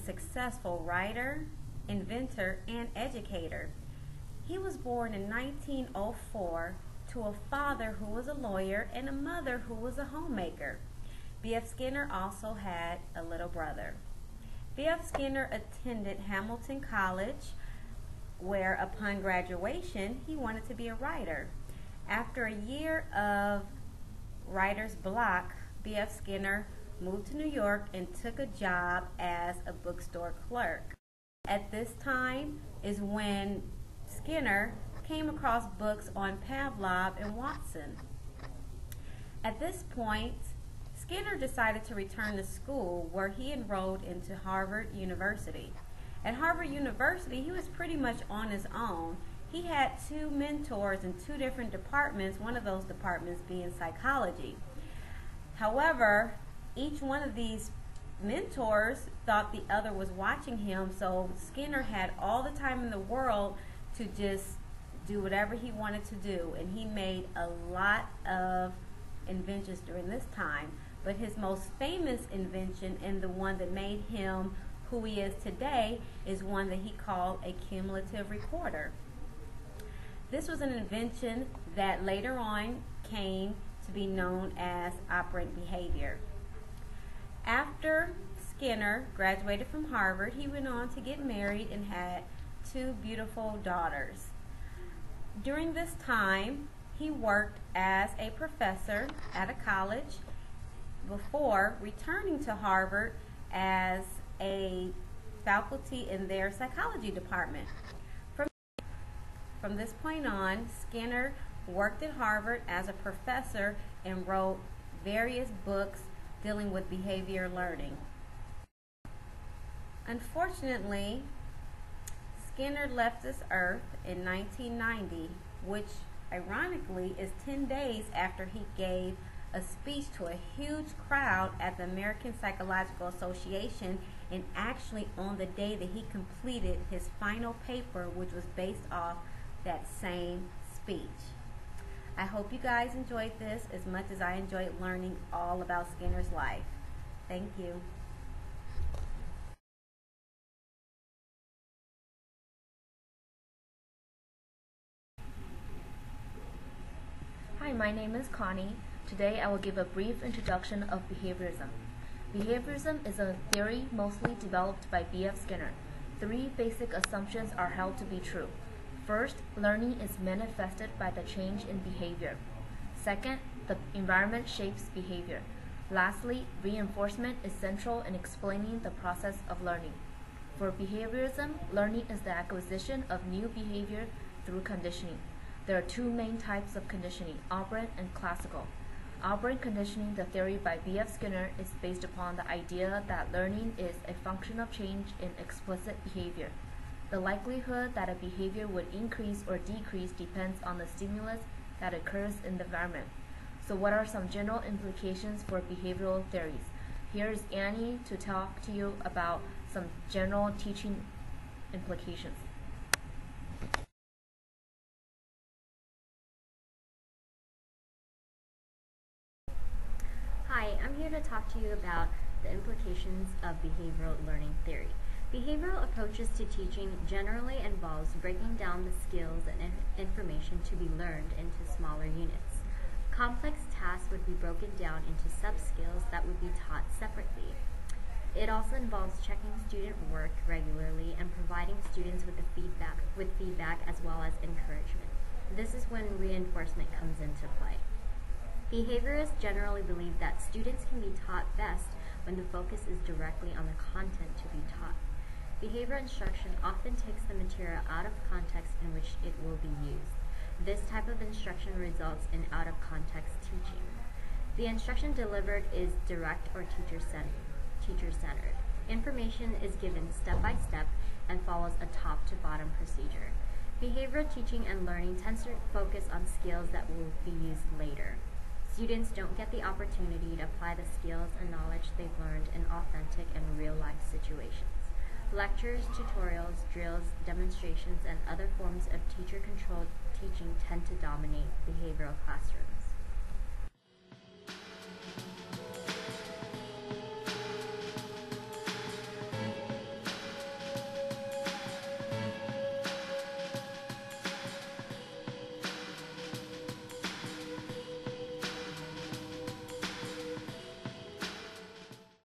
successful writer, inventor, and educator. He was born in 1904 to a father who was a lawyer and a mother who was a homemaker. B.F. Skinner also had a little brother. B.F. Skinner attended Hamilton College, where upon graduation he wanted to be a writer. After a year of writer's block, B.F. Skinner moved to New York and took a job as a bookstore clerk. At this time is when Skinner came across books on Pavlov and Watson. At this point, Skinner decided to return to school, where he enrolled into Harvard University. At Harvard University, he was pretty much on his own. He had two mentors in two different departments, one of those departments being psychology. However, each one of these mentors thought the other was watching him, so Skinner had all the time in the world to just do whatever he wanted to do, and he made a lot of inventions during this time. But his most famous invention, and the one that made him who he is today, is one that he called a cumulative recorder. This was an invention that later on came to be known as operant behavior. After Skinner graduated from Harvard, he went on to get married and had two beautiful daughters. During this time, he worked as a professor at a college before returning to Harvard as a faculty in their psychology department. From this point on, Skinner worked at Harvard as a professor and wrote various books dealing with behavior learning. Unfortunately, Skinner left this earth in 1990, which ironically is 10 days after he gave a speech to a huge crowd at the American Psychological Association, and actually on the day that he completed his final paper, which was based off that same speech. I hope you guys enjoyed this as much as I enjoyed learning all about Skinner's life. Thank you. Hi, my name is Connie. Today I will give a brief introduction of behaviorism. Behaviorism is a theory mostly developed by B.F. Skinner. Three basic assumptions are held to be true. First, learning is manifested by the change in behavior. Second, the environment shapes behavior. Lastly, reinforcement is central in explaining the process of learning. For behaviorism, learning is the acquisition of new behavior through conditioning. There are two main types of conditioning, operant and classical. Operant conditioning, the theory by B.F. Skinner, is based upon the idea that learning is a function of change in explicit behavior. The likelihood that a behavior would increase or decrease depends on the stimulus that occurs in the environment. So what are some general implications for behavioral theories? Here's Annie to talk to you about some general teaching implications. Hi, I'm here to talk to you about the implications of behavioral learning theory. Behavioral approaches to teaching generally involves breaking down the skills and information to be learned into smaller units. Complex tasks would be broken down into sub-skills that would be taught separately. It also involves checking student work regularly and providing students with feedback as well as encouragement. This is when reinforcement comes into play. Behaviorists generally believe that students can be taught best when the focus is directly on the content to be taught. Behavior instruction often takes the material out of context in which it will be used. This type of instruction results in out-of-context teaching. The instruction delivered is direct or teacher-centered. Information is given step by step and follows a top-to-bottom procedure. Behavioral teaching and learning tends to focus on skills that will be used later. Students don't get the opportunity to apply the skills and knowledge they've learned in authentic and real-life situations. Lectures, tutorials, drills, demonstrations, and other forms of teacher-controlled teaching tend to dominate behavioral classrooms.